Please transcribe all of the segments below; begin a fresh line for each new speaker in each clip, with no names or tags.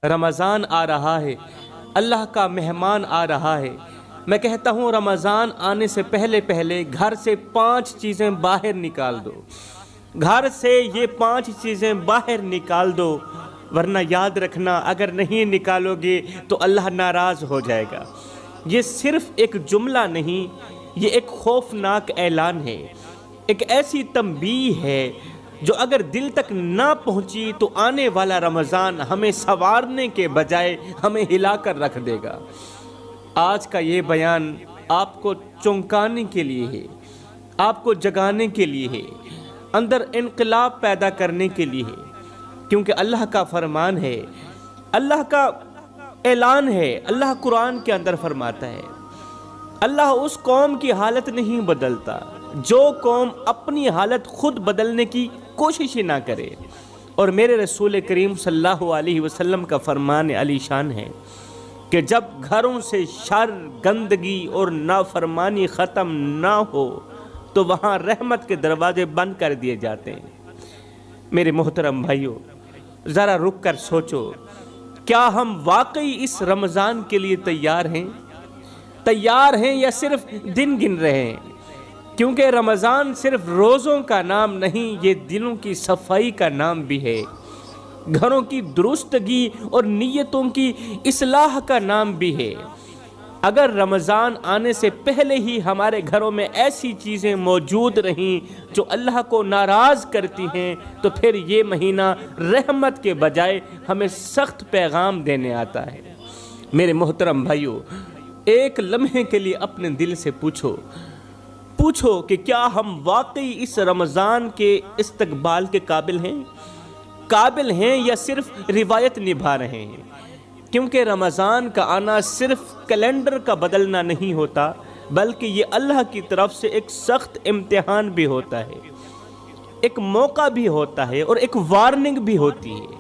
رمضان آ رہا ہے، اللہ کا مہمان آ رہا ہے۔ میں کہتا ہوں رمضان آنے سے پہلے پہلے گھر سے 5 چیزیں باہر نکال دو، گھر سے یہ 5 چیزیں باہر نکال دو، ورنہ یاد رکھنا اگر نہیں نکالو گے تو اللہ ناراض ہو جائے گا۔ یہ صرف ایک جملہ نہیں، یہ ایک خوفناک اعلان ہے، ایک ایسی تنبیہ ہے جو اگر دل تک نہ پہنچی تو آنے والا رمضان ہمیں سنوارنے کے بجائے ہمیں ہلا کر رکھ دے گا۔ آج کا یہ بیان آپ کو چونکانے کے لیے ہے، آپ کو جگانے کے لیے ہے، اندر انقلاب پیدا کرنے کے لیے ہے، کیونکہ اللہ کا فرمان ہے، اللہ کا اعلان ہے۔ اللہ قرآن کے اندر فرماتا ہے، اللہ اس قوم کی حالت نہیں بدلتا جو قوم اپنی حالت خود بدلنے کی کوشش ہی نہ کرے۔ اور میرے رسول کریم صلی اللہ علیہ وسلم کا فرمان علی شان ہے کہ جب گھروں سے شر، گندگی اور نافرمانی ختم نہ ہو تو وہاں رحمت کے دروازے بند کر دیے جاتے ہیں۔ میرے محترم بھائیوں، ذرا رک کر سوچو، کیا ہم واقعی اس رمضان کے لیے تیار ہیں یا صرف دن گن رہے ہیں؟ کیونکہ رمضان صرف روزوں کا نام نہیں، یہ دلوں کی صفائی کا نام بھی ہے، گھروں کی درستگی اور نیتوں کی اصلاح کا نام بھی ہے۔ اگر رمضان آنے سے پہلے ہی ہمارے گھروں میں ایسی چیزیں موجود رہیں جو اللہ کو ناراض کرتی ہیں تو پھر یہ مہینہ رحمت کے بجائے ہمیں سخت پیغام دینے آتا ہے۔ میرے محترم بھائیوں، ایک لمحے کے لیے اپنے دل سے پوچھو کہ کیا ہم واقعی اس رمضان کے استقبال کے قابل ہیں یا صرف روایت نبھا رہے ہیں؟ کیونکہ رمضان کا آنا صرف کیلنڈر کا بدلنا نہیں ہوتا، بلکہ یہ اللہ کی طرف سے ایک سخت امتحان بھی ہوتا ہے، ایک موقع بھی ہوتا ہے اور ایک وارننگ بھی ہوتی ہے۔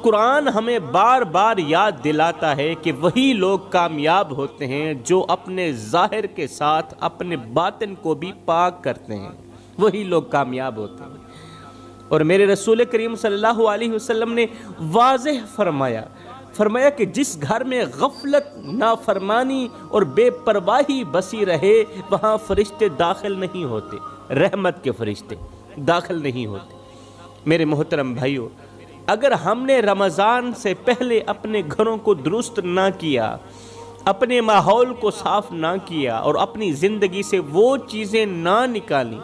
قرآن ہمیں بار بار یاد دلاتا ہے کہ وہی لوگ کامیاب ہوتے ہیں جو اپنے ظاہر کے ساتھ اپنے باطن کو بھی پاک کرتے ہیں، وہی لوگ کامیاب ہوتے ہیں۔ اور میرے رسول کریم صلی اللہ علیہ وسلم نے واضح فرمایا کہ جس گھر میں غفلت، نافرمانی اور بے پرواہی بسی رہے وہاں فرشتے داخل نہیں ہوتے، رحمت کے فرشتے داخل نہیں ہوتے۔ میرے محترم بھائیوں، اگر ہم نے رمضان سے پہلے اپنے گھروں کو درست نہ کیا، اپنے ماحول کو صاف نہ کیا اور اپنی زندگی سے وہ چیزیں نہ نکالیں،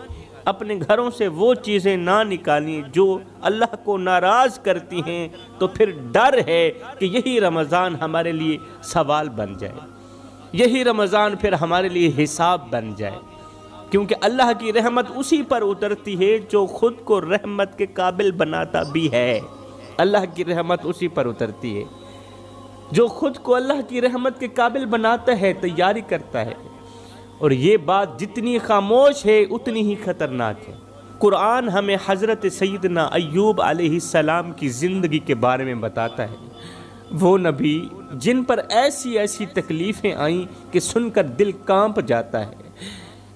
اپنے گھروں سے وہ چیزیں نہ نکالیں جو اللہ کو ناراض کرتی ہیں، تو پھر ڈر ہے کہ یہی رمضان ہمارے لیے سوال بن جائے، یہی رمضان پھر ہمارے لیے حساب بن جائے، کیونکہ اللہ کی رحمت اسی پر اترتی ہے جو خود کو رحمت کے قابل بناتا بھی ہے۔ اللہ کی رحمت اسی پر اترتی ہے جو خود کو اللہ کی رحمت کے قابل بناتا ہے، تیاری کرتا ہے۔ اور یہ بات جتنی خاموش ہے اتنی ہی خطرناک ہے۔ قرآن ہمیں حضرت سیدنا ایوب علیہ السلام کی زندگی کے بارے میں بتاتا ہے، وہ نبی جن پر ایسی تکلیفیں آئیں کہ سن کر دل کانپ جاتا ہے۔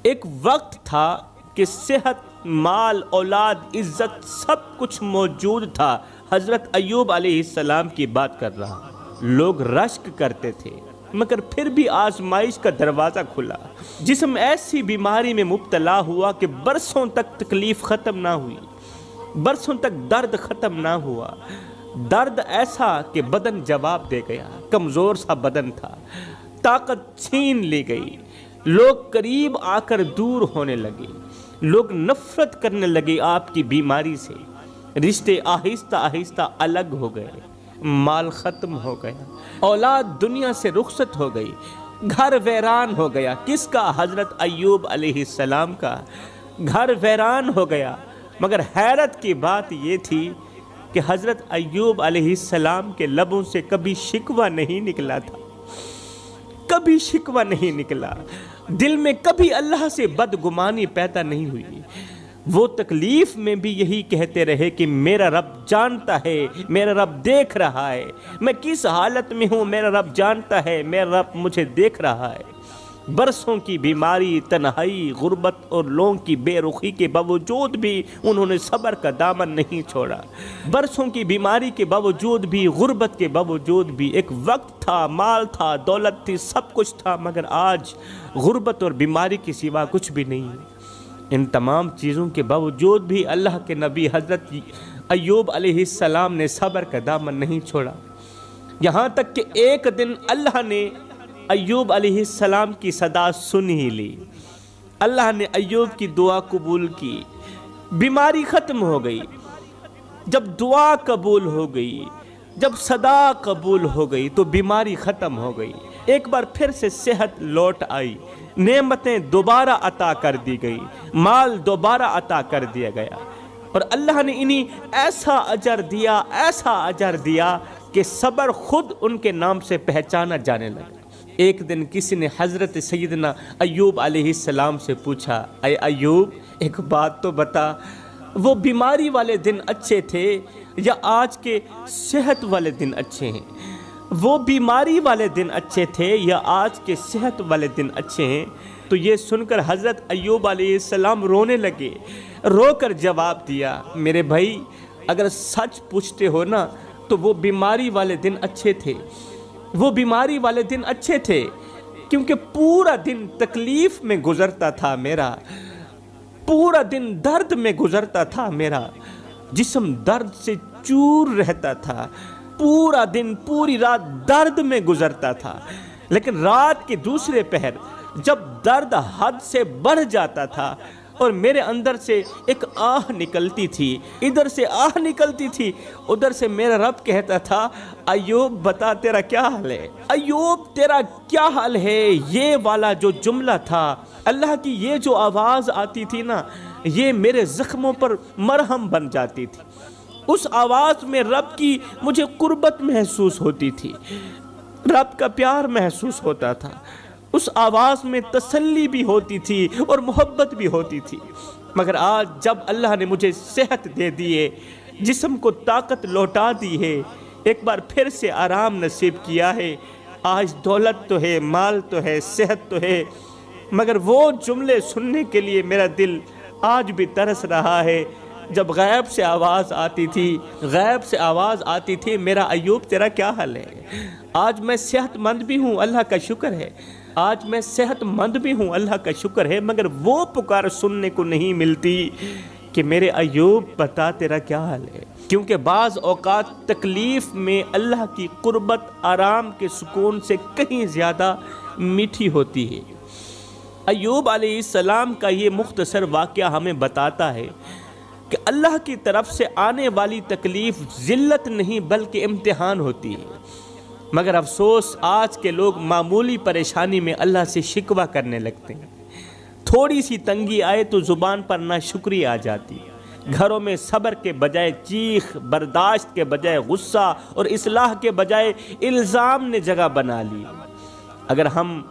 ایک وقت تھا کہ صحت، مال، اولاد، عزت سب کچھ موجود تھا۔ حضرت ایوب علیہ السلام کی بات کر رہا، لوگ رشک کرتے تھے مگر پھر بھی آزمائش کا دروازہ کھلا، جسم ایسی بیماری میں مبتلا ہوا کہ برسوں تک تکلیف ختم نہ ہوئی، برسوں تک درد ختم نہ ہوا، درد ایسا کہ بدن جواب دے گیا، کمزور سا بدن تھا، طاقت چھین لی گئی، لوگ قریب آ کر دور ہونے لگے، لوگ نفرت کرنے لگے آپ کی بیماری سے، رشتے آہستہ آہستہ الگ ہو گئے، مال ختم ہو گیا، اولاد دنیا سے رخصت ہو گئی، گھر ویران ہو گیا۔ کس کا؟ حضرت ایوب علیہ السلام کا گھر ویران ہو گیا۔ مگر حیرت کی بات یہ تھی کہ حضرت ایوب علیہ السلام کے لبوں سے کبھی شکوہ نہیں نکلا تھا، کبھی شکوہ نہیں نکلا، دل میں کبھی اللہ سے بدگمانی پیدا نہیں ہوئی۔ وہ تکلیف میں بھی یہی کہتے رہے کہ میرا رب جانتا ہے، میرا رب دیکھ رہا ہے، میں کس حالت میں ہوں میرا رب جانتا ہے، میرا رب مجھے دیکھ رہا ہے۔ برسوں کی بیماری، تنہائی، غربت اور لوگوں کی بے رخی کے باوجود بھی انہوں نے صبر کا دامن نہیں چھوڑا۔ برسوں کی بیماری کے باوجود بھی، غربت کے باوجود بھی، ایک وقت تھا، مال تھا، دولت تھی، سب کچھ تھا، مگر آج غربت اور بیماری کے سوا کچھ بھی نہیں ہے۔ ان تمام چیزوں کے باوجود بھی اللہ کے نبی حضرت ایوب علیہ السلام نے صبر کا دامن نہیں چھوڑا، یہاں تک کہ ایک دن اللہ نے ایوب علیہ السلام کی صدا سن ہی لی۔ اللہ نے ایوب کی دعا قبول کی، بیماری ختم ہو گئی۔ جب دعا قبول ہو گئی، جب صدا قبول ہو گئی تو بیماری ختم ہو گئی، ایک بار پھر سے صحت لوٹ آئی، نعمتیں دوبارہ عطا کر دی گئی، مال دوبارہ عطا کر دیا گیا، اور اللہ نے انہیں ایسا اجر دیا، ایسا اجر دیا کہ صبر خود ان کے نام سے پہچانا جانے لگا۔ ایک دن کسی نے حضرت سیدنا ایوب علیہ السلام سے پوچھا، اے ایوب ایک بات تو بتا، وہ بیماری والے دن اچھے تھے یا آج کے صحت والے دن اچھے ہیں؟ وہ بیماری والے دن اچھے تھے یا آج کے صحت والے دن اچھے ہیں؟ تو یہ سن کر حضرت ایوب علیہ السلام رونے لگے، رو کر جواب دیا، میرے بھائی اگر سچ پوچھتے ہو نا تو وہ بیماری والے دن اچھے تھے، وہ بیماری والے دن اچھے تھے، کیونکہ پورا دن تکلیف میں گزرتا تھا میرا، پورا دن درد میں گزرتا تھا میرا، جسم درد سے چور رہتا تھا، پورا دن پوری رات درد میں گزرتا تھا، لیکن رات کے دوسرے پہر جب درد حد سے بڑھ جاتا تھا اور میرے اندر سے ایک آہ نکلتی تھی، ادھر سے آہ نکلتی تھی، ادھر سے میرا رب کہتا تھا، ایوب بتا تیرا کیا حال ہے، ایوب تیرا کیا حال ہے۔ یہ والا جو جملہ تھا، اللہ کی یہ جو آواز آتی تھی نا، یہ میرے زخموں پر مرہم بن جاتی تھی۔ اس آواز میں رب کی مجھے قربت محسوس ہوتی تھی، رب کا پیار محسوس ہوتا تھا، اس آواز میں تسلی بھی ہوتی تھی اور محبت بھی ہوتی تھی۔ مگر آج جب اللہ نے مجھے صحت دے دی ہے، جسم کو طاقت لوٹا دی ہے، ایک بار پھر سے آرام نصیب کیا ہے، آج دولت تو ہے، مال تو ہے، صحت تو ہے، مگر وہ جملے سننے کے لیے میرا دل آج بھی ترس رہا ہے جب غیب سے آواز آتی تھی، غیب سے آواز آتی تھی، میرا ایوب تیرا کیا حال ہے۔ آج میں صحت مند بھی ہوں، اللہ کا شکر ہے، آج میں صحت مند بھی ہوں، اللہ کا شکر ہے، مگر وہ پکار سننے کو نہیں ملتی کہ میرے ایوب بتا تیرا کیا حال ہے۔ کیونکہ بعض اوقات تکلیف میں اللہ کی قربت آرام کے سکون سے کہیں زیادہ میٹھی ہوتی ہے۔ ایوب علیہ السلام کا یہ مختصر واقعہ ہمیں بتاتا ہے کہ اللہ کی طرف سے آنے والی تکلیف ذلت نہیں بلکہ امتحان ہوتی ہے، مگر افسوس آج کے لوگ معمولی پریشانی میں اللہ سے شکوہ کرنے لگتے ہیں، تھوڑی سی تنگی آئے تو زبان پر ناشکری آ جاتی ہے، گھروں میں صبر کے بجائے چیخ، برداشت کے بجائے غصہ اور اصلاح کے بجائے الزام نے جگہ بنا لی۔ اگر ہم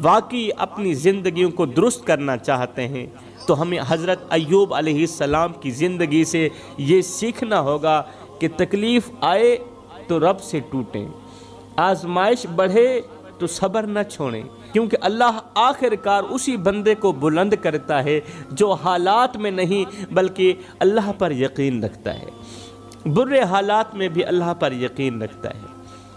واقعی اپنی زندگیوں کو درست کرنا چاہتے ہیں تو ہمیں حضرت ایوب علیہ السلام کی زندگی سے یہ سیکھنا ہوگا کہ تکلیف آئے تو رب سے ٹوٹیں، آزمائش بڑھے تو صبر نہ چھوڑیں، کیونکہ اللہ آخر کار اسی بندے کو بلند کرتا ہے جو حالات میں نہیں بلکہ اللہ پر یقین رکھتا ہے، برے حالات میں بھی اللہ پر یقین رکھتا ہے۔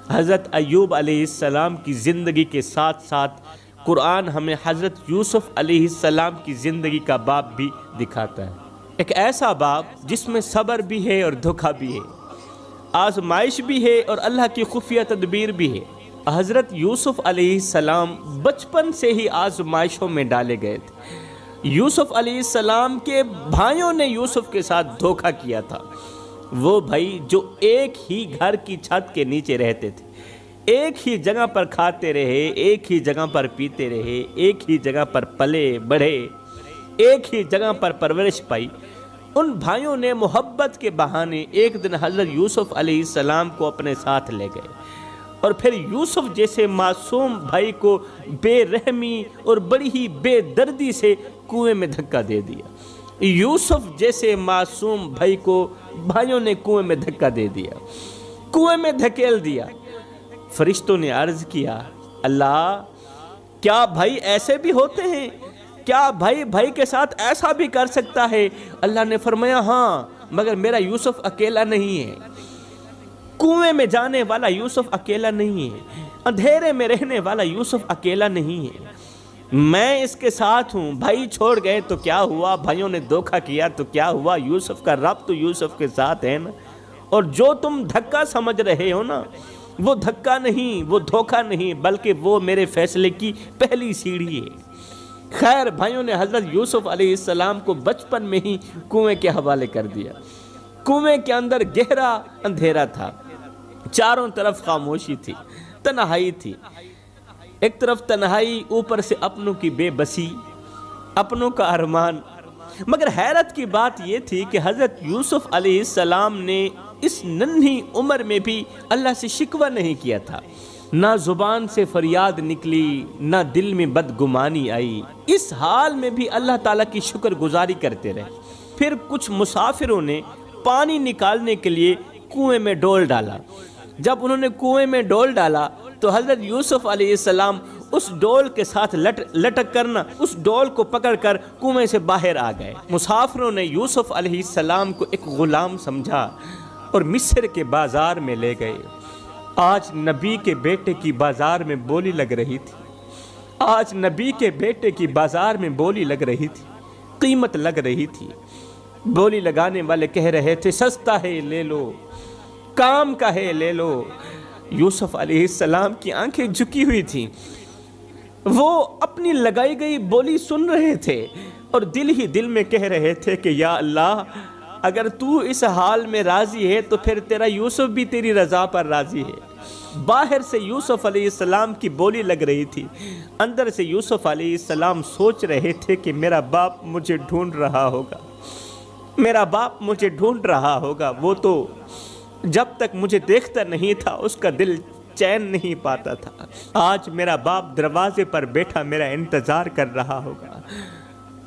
حضرت ایوب علیہ السلام کی زندگی کے ساتھ ساتھ قرآن ہمیں حضرت یوسف علیہ السلام کی زندگی کا باب بھی دکھاتا ہے، ایک ایسا باب جس میں صبر بھی ہے اور دھوکہ بھی ہے، آزمائش بھی ہے اور اللہ کی خفیہ تدبیر بھی ہے۔ حضرت یوسف علیہ السلام بچپن سے ہی آزمائشوں میں ڈالے گئے تھے۔ یوسف علیہ السلام کے بھائیوں نے یوسف کے ساتھ دھوکہ کیا تھا، وہ بھائی جو ایک ہی گھر کی چھت کے نیچے رہتے تھے، ایک ہی جگہ پر کھاتے رہے، ایک ہی جگہ پر پیتے رہے، ایک ہی جگہ پر پلے بڑھے، ایک ہی جگہ پر پرورش پائی، ان بھائیوں نے محبت کے بہانے ایک دن حضرت یوسف علیہ السلام کو اپنے ساتھ لے گئے اور پھر یوسف جیسے معصوم بھائی کو بے رحمی اور بڑی ہی بے دردی سے کنویں میں دھکا دے دیا۔ یوسف جیسے معصوم بھائی کو بھائیوں نے کنویں میں دھکا دے دیا، کنویں میں دھکیل دیا۔ فرشتوں نے عرض کیا، اللہ کیا بھائی ایسے بھی ہوتے ہیں؟ کیا بھائی بھائی کے ساتھ ایسا بھی کر سکتا ہے؟ اللہ نے فرمایا ہاں، مگر میرا یوسف اکیلا نہیں ہے، کنویں میں جانے والا یوسف اکیلا نہیں ہے، اندھیرے میں رہنے والا یوسف اکیلا نہیں ہے، میں اس کے ساتھ ہوں۔ بھائی چھوڑ گئے تو کیا ہوا، بھائیوں نے دھوکہ کیا تو کیا ہوا، یوسف کا رب تو یوسف کے ساتھ ہے نا۔ اور جو تم دھکا سمجھ رہے ہو نا، وہ دھکا نہیں، وہ دھوکہ نہیں، بلکہ وہ میرے فیصلے کی پہلی سیڑھی ہے۔ خیر، بھائیوں نے حضرت یوسف علیہ السلام کو بچپن میں ہی کنویں کے حوالے کر دیا۔ کنویں کے اندر گہرا اندھیرا تھا، چاروں طرف خاموشی تھی، تنہائی تھی۔ ایک طرف تنہائی، اوپر سے اپنوں کی بے بسی، اپنوں کا ارمان۔ مگر حیرت کی بات یہ تھی کہ حضرت یوسف علیہ السلام نے اس ننھی عمر میں بھی اللہ سے شکوہ نہیں کیا تھا، نہ زبان سے فریاد نکلی، نہ دل میں بدگمانی آئی۔ اس حال میں بھی اللہ تعالیٰ کی شکر گزاری کرتے رہے۔ پھر کچھ مسافروں نے پانی نکالنے کے لیے کنویں میں ڈول ڈالا۔ جب انہوں نے کنویں میں ڈول ڈالا تو حضرت یوسف علیہ السلام اس ڈول کے ساتھ لٹک کرنا اس ڈول کو پکڑ کر کنویں سے باہر آ گئے۔ مسافروں نے یوسف علیہ السلام کو ایک غلام سمجھا اور مصر کے بازار میں لے گئے۔ آج نبی کے بیٹے کی بازار میں بولی لگ رہی تھی، آج نبی کے بیٹے کی بازار میں بولی لگ رہی تھی، قیمت لگ رہی تھی۔ بولی لگانے والے کہہ رہے تھے سستا ہے لے لو، کام کا ہے لے لو۔ یوسف علیہ السلام کی آنکھیں جھکی ہوئی تھیں، وہ اپنی لگائی گئی بولی سن رہے تھے اور دل ہی دل میں کہہ رہے تھے کہ یا اللہ، اگر تو اس حال میں راضی ہے تو پھر تیرا یوسف بھی تیری رضا پر راضی ہے۔ باہر سے یوسف علیہ السلام کی بولی لگ رہی تھی، اندر سے یوسف علیہ السلام سوچ رہے تھے کہ میرا باپ مجھے ڈھونڈ رہا ہوگا، میرا باپ مجھے ڈھونڈ رہا ہوگا۔ وہ تو جب تک مجھے دیکھتا نہیں تھا اس کا دل چین نہیں پاتا تھا، آج میرا باپ دروازے پر بیٹھا میرا انتظار کر رہا ہوگا۔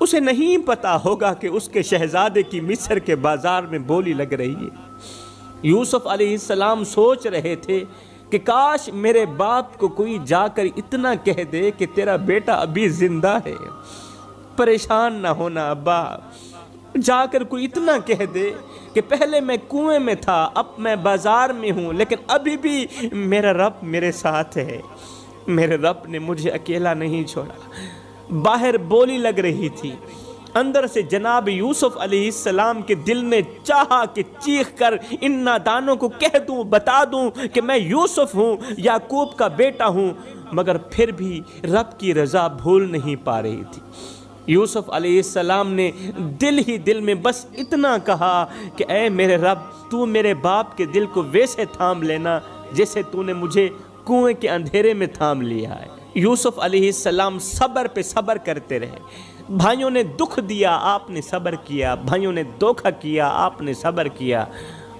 اسے نہیں پتا ہوگا کہ اس کے شہزادے کی مصر کے بازار میں بولی لگ رہی ہے۔ یوسف علیہ السلام سوچ رہے تھے کہ کاش میرے باپ کو کوئی جا کر اتنا کہہ دے کہ تیرا بیٹا ابھی زندہ ہے، پریشان نہ ہونا ابا۔ جا کر کوئی اتنا کہہ دے کہ پہلے میں کنویں میں تھا، اب میں بازار میں ہوں، لیکن ابھی بھی میرا رب میرے ساتھ ہے، میرے رب نے مجھے اکیلا نہیں چھوڑا۔ باہر بولی لگ رہی تھی، اندر سے جناب یوسف علیہ السلام کے دل نے چاہا کہ چیخ کر ان نادانوں کو کہہ دوں، بتا دوں کہ میں یوسف ہوں، یعقوب کا بیٹا ہوں، مگر پھر بھی رب کی رضا بھول نہیں پا رہی تھی۔ یوسف علیہ السلام نے دل ہی دل میں بس اتنا کہا کہ اے میرے رب، تو میرے باپ کے دل کو ویسے تھام لینا جیسے تو نے مجھے کنویں کے اندھیرے میں تھام لیا ہے۔ یوسف علیہ السلام صبر پہ صبر کرتے رہے۔ بھائیوں نے دکھ دیا، آپ نے صبر کیا، بھائیوں نے دھوکہ کیا، آپ نے صبر کیا،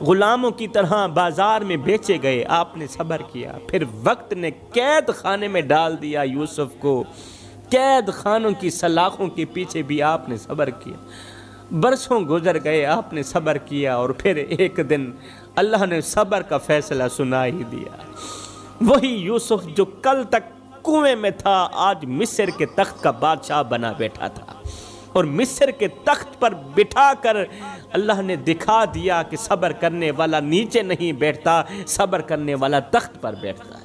غلاموں کی طرح بازار میں بیچے گئے، آپ نے صبر کیا۔ پھر وقت نے قید خانے میں ڈال دیا یوسف کو، قید خانوں کی سلاخوں کے پیچھے بھی آپ نے صبر کیا۔ برسوں گزر گئے، آپ نے صبر کیا، اور پھر ایک دن اللہ نے صبر کا فیصلہ سنا ہی دیا۔ وہی یوسف جو کل تک کنویں میں تھا، آج مصر کے تخت کا بادشاہ بنا بیٹھا تھا، اور مصر کے تخت پر بٹھا کر اللہ نے دکھا دیا کہ صبر کرنے والا نیچے نہیں بیٹھتا، صبر کرنے والا تخت پر بیٹھتا ہے۔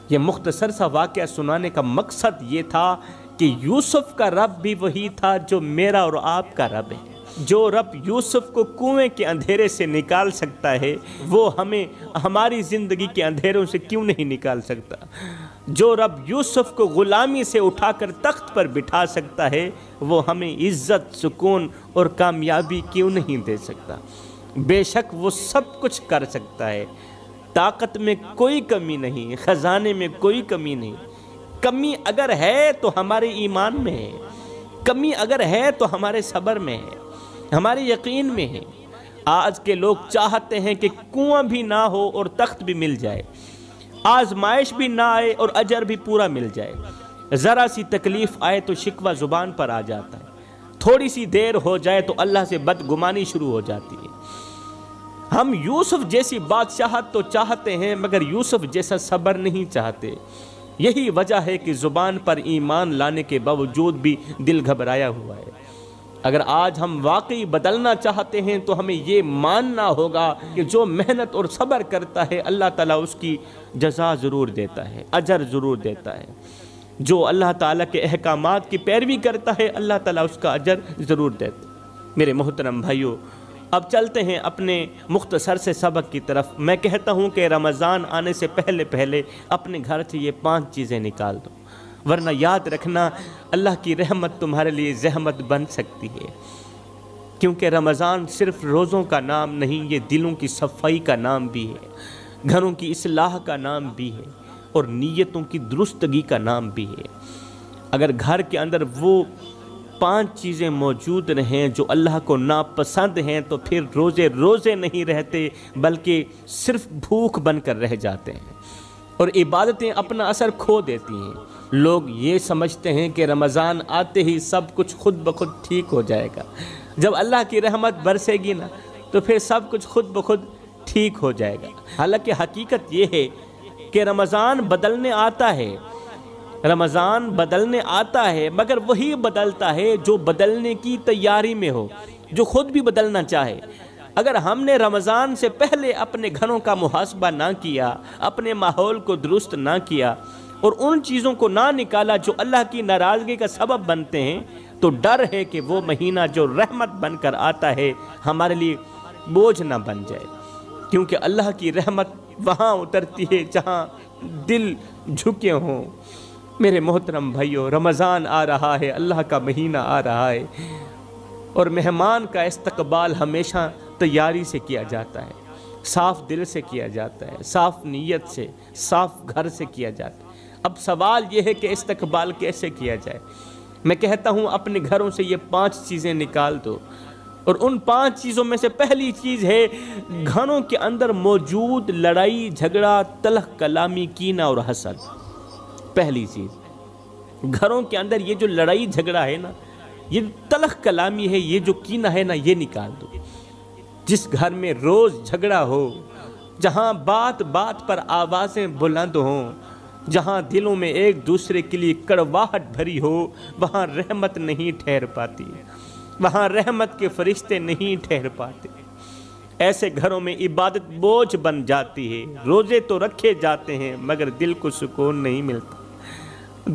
یہ مختصر سا واقعہ سنانے کا مقصد یہ تھا کہ یوسف کا رب بھی وہی تھا جو میرا اور آپ کا رب ہے۔ جو رب یوسف کو کنویں کے اندھیرے سے نکال سکتا ہے، وہ ہمیں ہماری زندگی کے اندھیروں سے کیوں نہیں نکال سکتا؟ جو رب یوسف کو غلامی سے اٹھا کر تخت پر بٹھا سکتا ہے، وہ ہمیں عزت، سکون اور کامیابی کیوں نہیں دے سکتا؟ بے شک وہ سب کچھ کر سکتا ہے، طاقت میں کوئی کمی نہیں، خزانے میں کوئی کمی نہیں۔ کمی اگر ہے تو ہمارے ایمان میں ہے، کمی اگر ہے تو ہمارے صبر میں ہے، ہمارے یقین میں ہے۔ آج کے لوگ چاہتے ہیں کہ کنواں بھی نہ ہو اور تخت بھی مل جائے، آزمائش بھی نہ آئے اور اجر بھی پورا مل جائے۔ ذرا سی تکلیف آئے تو شکوہ زبان پر آ جاتا ہے، تھوڑی سی دیر ہو جائے تو اللہ سے بدگمانی شروع ہو جاتی ہے۔ ہم یوسف جیسی بادشاہت تو چاہتے ہیں، مگر یوسف جیسا صبر نہیں چاہتے۔ یہی وجہ ہے کہ زبان پر ایمان لانے کے باوجود بھی دل گھبرایا ہوا ہے۔ اگر آج ہم واقعی بدلنا چاہتے ہیں تو ہمیں یہ ماننا ہوگا کہ جو محنت اور صبر کرتا ہے اللہ تعالیٰ اس کی جزا ضرور دیتا ہے، اجر ضرور دیتا ہے۔ جو اللہ تعالیٰ کے احکامات کی پیروی کرتا ہے اللہ تعالیٰ اس کا اجر ضرور دیتا ہے۔ میرے محترم بھائیو، اب چلتے ہیں اپنے مختصر سے سبق کی طرف۔ میں کہتا ہوں کہ رمضان آنے سے پہلے پہلے اپنے گھر سے یہ 5 چیزیں نکال دو، ورنہ یاد رکھنا اللہ کی رحمت تمہارے لیے زحمت بن سکتی ہے۔ کیونکہ رمضان صرف روزوں کا نام نہیں، یہ دلوں کی صفائی کا نام بھی ہے، گھروں کی اصلاح کا نام بھی ہے، اور نیتوں کی درستگی کا نام بھی ہے۔ اگر گھر کے اندر وہ 5 چیزیں موجود رہیں جو اللہ کو ناپسند ہیں تو پھر روزے نہیں رہتے، بلکہ صرف بھوک بن کر رہ جاتے ہیں، اور عبادتیں اپنا اثر کھو دیتی ہیں۔ لوگ یہ سمجھتے ہیں کہ رمضان آتے ہی سب کچھ خود بخود ٹھیک ہو جائے گا، جب اللہ کی رحمت برسے گی نا تو پھر سب کچھ خود بخود ٹھیک ہو جائے گا۔ حالانکہ حقیقت یہ ہے کہ رمضان بدلنے آتا ہے، رمضان بدلنے آتا ہے، مگر وہی بدلتا ہے جو بدلنے کی تیاری میں ہو، جو خود بھی بدلنا چاہے۔ اگر ہم نے رمضان سے پہلے اپنے گھروں کا محاسبہ نہ کیا، اپنے ماحول کو درست نہ کیا، اور ان چیزوں کو نہ نکالا جو اللہ کی ناراضگی کا سبب بنتے ہیں، تو ڈر ہے کہ وہ مہینہ جو رحمت بن کر آتا ہے ہمارے لیے بوجھ نہ بن جائے۔ کیونکہ اللہ کی رحمت وہاں اترتی ہے جہاں دل جھکے ہوں۔ میرے محترم بھائیو، رمضان آ رہا ہے، اللہ کا مہینہ آ رہا ہے، اور مہمان کا استقبال ہمیشہ تیاری سے کیا جاتا ہے، صاف دل سے کیا جاتا ہے، صاف نیت سے، صاف گھر سے کیا جاتا ہے۔ اب سوال یہ ہے کہ استقبال کیسے کیا جائے؟ میں کہتا ہوں اپنے گھروں سے یہ 5 چیزیں نکال دو، اور ان 5 چیزوں میں سے پہلی چیز ہے گھروں کے اندر موجود لڑائی جھگڑا، تلخ کلامی، کینہ اور حسد۔ پہلی چیز، گھروں کے اندر یہ جو لڑائی جھگڑا ہے نا، یہ تلخ کلامی ہے، یہ جو کینہ ہے نا، یہ نکال دو۔ جس گھر میں روز جھگڑا ہو، جہاں بات بات پر آوازیں بلند ہوں، جہاں دلوں میں ایک دوسرے کے لیے کڑواہٹ بھری ہو، وہاں رحمت نہیں ٹھہر پاتی، وہاں رحمت کے فرشتے نہیں ٹھہر پاتے۔ ایسے گھروں میں عبادت بوجھ بن جاتی ہے، روزے تو رکھے جاتے ہیں مگر دل کو سکون نہیں ملتا،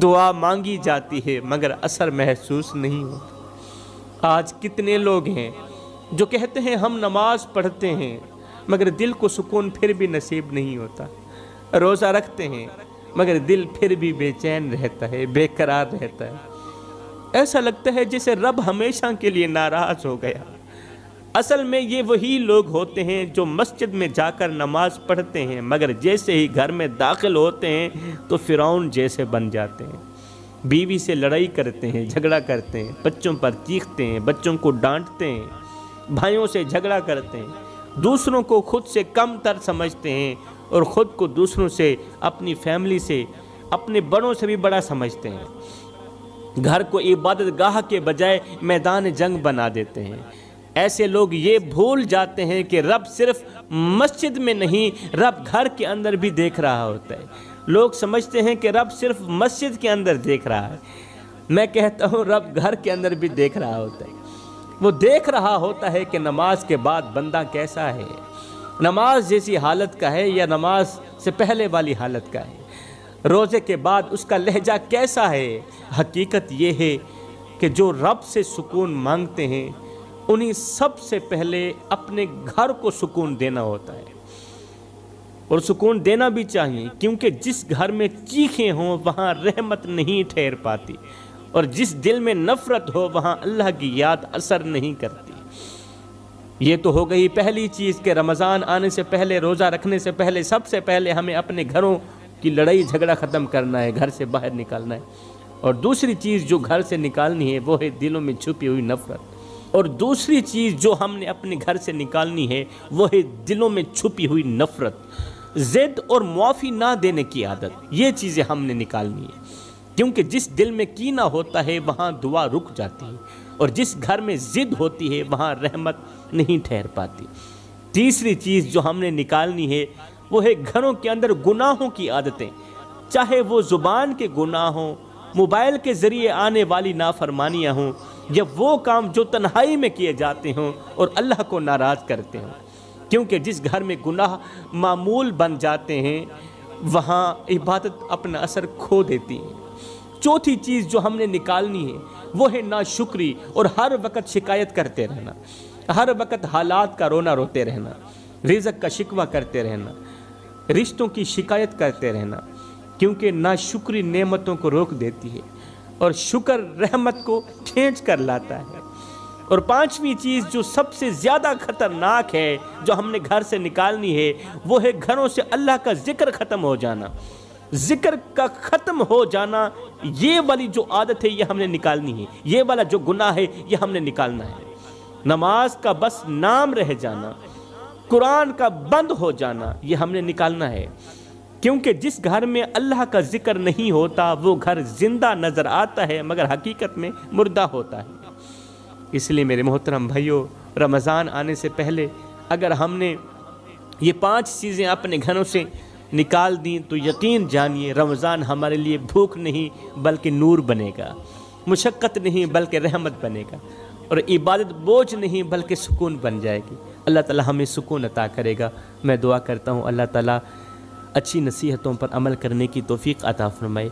دعا مانگی جاتی ہے مگر اثر محسوس نہیں ہوتا۔ آج کتنے لوگ ہیں جو کہتے ہیں ہم نماز پڑھتے ہیں مگر دل کو سکون پھر بھی نصیب نہیں ہوتا، روزہ رکھتے ہیں مگر دل پھر بھی بے چین رہتا ہے، بے قرار رہتا ہے، ایسا لگتا ہے جیسے رب ہمیشہ کے لیے ناراض ہو گیا۔ اصل میں یہ وہی لوگ ہوتے ہیں جو مسجد میں جا کر نماز پڑھتے ہیں مگر جیسے ہی گھر میں داخل ہوتے ہیں تو فرعون جیسے بن جاتے ہیں، بیوی سے لڑائی کرتے ہیں، جھگڑا کرتے ہیں، بچوں پر چیختے ہیں، بچوں کو ڈانٹتے ہیں، بھائیوں سے جھگڑا کرتے ہیں، دوسروں کو خود سے کم تر سمجھتے ہیں، اور خود کو دوسروں سے، اپنی فیملی سے، اپنے بڑوں سے بھی بڑا سمجھتے ہیں۔ گھر کو عبادت گاہ کے بجائے میدان جنگ بنا دیتے ہیں۔ ایسے لوگ یہ بھول جاتے ہیں کہ رب صرف مسجد میں نہیں، رب گھر کے اندر بھی دیکھ رہا ہوتا ہے۔ لوگ سمجھتے ہیں کہ رب صرف مسجد کے اندر دیکھ رہا ہے، میں کہتا ہوں رب گھر کے اندر بھی دیکھ رہا ہوتا ہے۔ وہ دیکھ رہا ہوتا ہے کہ نماز کے بعد بندہ کیسا ہے، نماز جیسی حالت کا ہے یا نماز سے پہلے والی حالت کا ہے، روزے کے بعد اس کا لہجہ کیسا ہے۔ حقیقت یہ ہے کہ جو رب سے سکون مانگتے ہیں انہیں سب سے پہلے اپنے گھر کو سکون دینا ہوتا ہے، اور سکون دینا بھی چاہیے، کیونکہ جس گھر میں چیخیں ہوں وہاں رحمت نہیں ٹھہر پاتی، اور جس دل میں نفرت ہو وہاں اللہ کی یاد اثر نہیں کرتی۔ یہ تو ہو گئی پہلی چیز کہ رمضان آنے سے پہلے، روزہ رکھنے سے پہلے، سب سے پہلے ہمیں اپنے گھروں کی لڑائی جھگڑا ختم کرنا ہے، گھر سے باہر نکالنا ہے۔ اور دوسری چیز جو گھر سے نکالنی ہے وہ ہے دلوں میں چھپی ہوئی نفرت، اور دوسری چیز جو ہم نے اپنے گھر سے نکالنی ہے وہ ہے دلوں میں چھپی ہوئی نفرت، ضد اور معافی نہ دینے کی عادت۔ یہ چیزیں ہم نے نکالنی ہے، کیونکہ جس دل میں کینہ ہوتا ہے وہاں دعا رک جاتی ہے، اور جس گھر میں ضد ہوتی ہے وہاں رحمت نہیں ٹھہر پاتی۔ تیسری چیز جو ہم نے نکالنی ہے وہ ہے گھروں کے اندر گناہوں کی عادتیں۔ چاہے وہ زبان کے گناہ ہوں، موبائل کے ذریعے آنے والی نافرمانیاں ہوں، یا وہ کام جو تنہائی میں کیے جاتے ہوں اور اللہ کو ناراض کرتے ہوں، کیونکہ جس گھر میں گناہ معمول بن جاتے ہیں وہاں عبادت اپنا اثر کھو دیتی ہے۔ چوتھی چیز جو ہم نے نکالنی ہے وہ ہے ناشکری اور ہر وقت شکایت کرتے رہنا، ہر وقت حالات کا رونا روتے رہنا، رزق کا شکوہ کرتے رہنا، رشتوں کی شکایت کرتے رہنا، کیونکہ ناشکری نعمتوں کو روک دیتی ہے اور شکر رحمت کو کھینچ کر لاتا ہے۔ اور پانچویں چیز جو سب سے زیادہ خطرناک ہے جو ہم نے گھر سے نکالنی ہے وہ ہے گھروں سے اللہ کا ذکر ختم ہو جانا، ذکر کا ختم ہو جانا۔ یہ والی جو عادت ہے یہ ہم نے نکالنی ہے، یہ والا جو گناہ ہے یہ ہم نے نکالنا ہے۔ نماز کا بس نام رہ جانا، قرآن کا بند ہو جانا، یہ ہم نے نکالنا ہے، کیونکہ جس گھر میں اللہ کا ذکر نہیں ہوتا وہ گھر زندہ نظر آتا ہے مگر حقیقت میں مردہ ہوتا ہے۔ اس لیے میرے محترم بھائیوں، رمضان آنے سے پہلے اگر ہم نے یہ 5 چیزیں اپنے گھروں سے نکال دیں تو یقین جانیے رمضان ہمارے لیے بھوک نہیں بلکہ نور بنے گا، مشقت نہیں بلکہ رحمت بنے گا، اور عبادت بوجھ نہیں بلکہ سکون بن جائے گی۔ اللہ تعالی ہمیں سکون عطا کرے گا۔ میں دعا کرتا ہوں اللہ تعالی اچھی نصیحتوں پر عمل کرنے کی توفیق عطا فرمائے۔